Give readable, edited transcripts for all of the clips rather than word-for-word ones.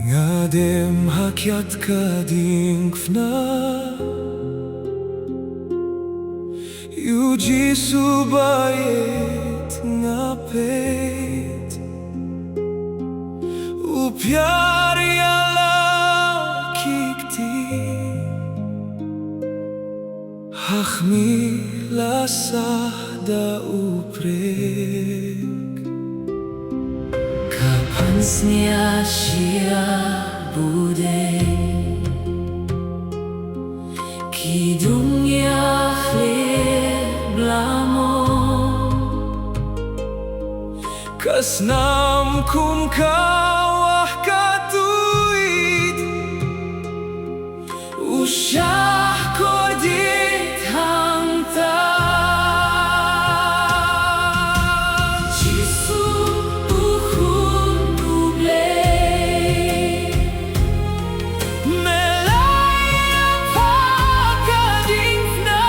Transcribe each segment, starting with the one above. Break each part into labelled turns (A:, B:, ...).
A: Ngadem hakiat kading kfna Yuji subayet ngapet Upyar yala kikti Hachmi lasahda uprek
B: Kapan sia-sia bude Kidungnya blamo
A: Kasnam kum kawah katuit
B: Usyah kordit hangta Jisu uhun nublei
A: Melaya pakadingna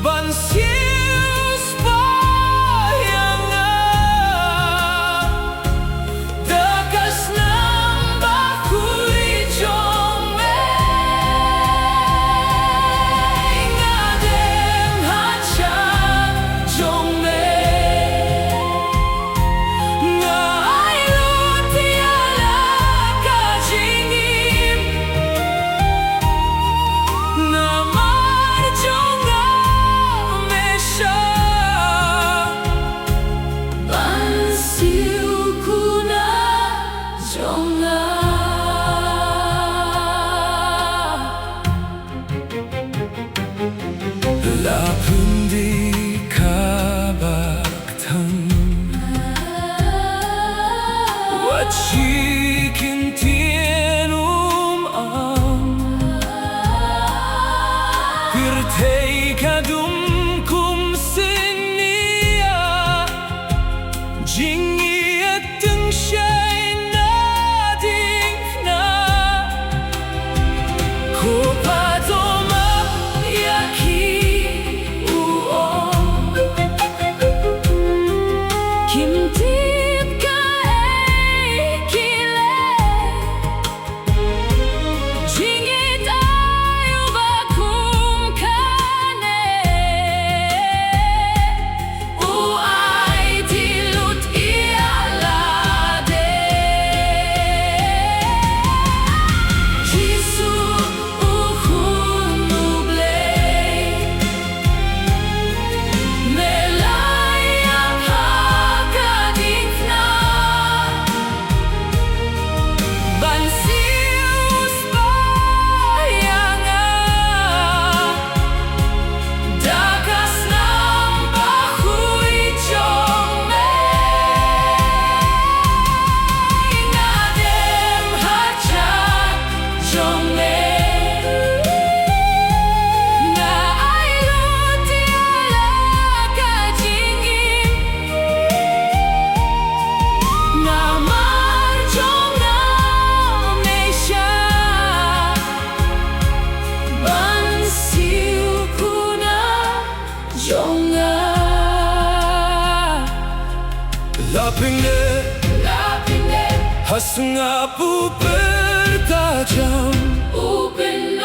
A: Bansius payanga
B: Dekas nambah kui jome Ngadem hacak jome Ngailut tiala kajingim
A: Namar jonga mesha
B: Bansiu kuna jonga
A: Lapundi kabaktan Wachikin tienum am Pirtei kadum kum sinia Jingi eteng shay nadingna
B: Kupadoma yaki uom Kimtit ka kile Jingit ayu bakum kane Uay tilut ialade Jisu uhun nublei Melaya pakadingna Bansius payanga Dakas nambah kui jome Ngadem hacak jome Ngailut tiala kajingim Namar jonga mesha Bansiu kuna jonga
A: Lapingde
B: Lapinde
A: hasungapu bertajam
B: upin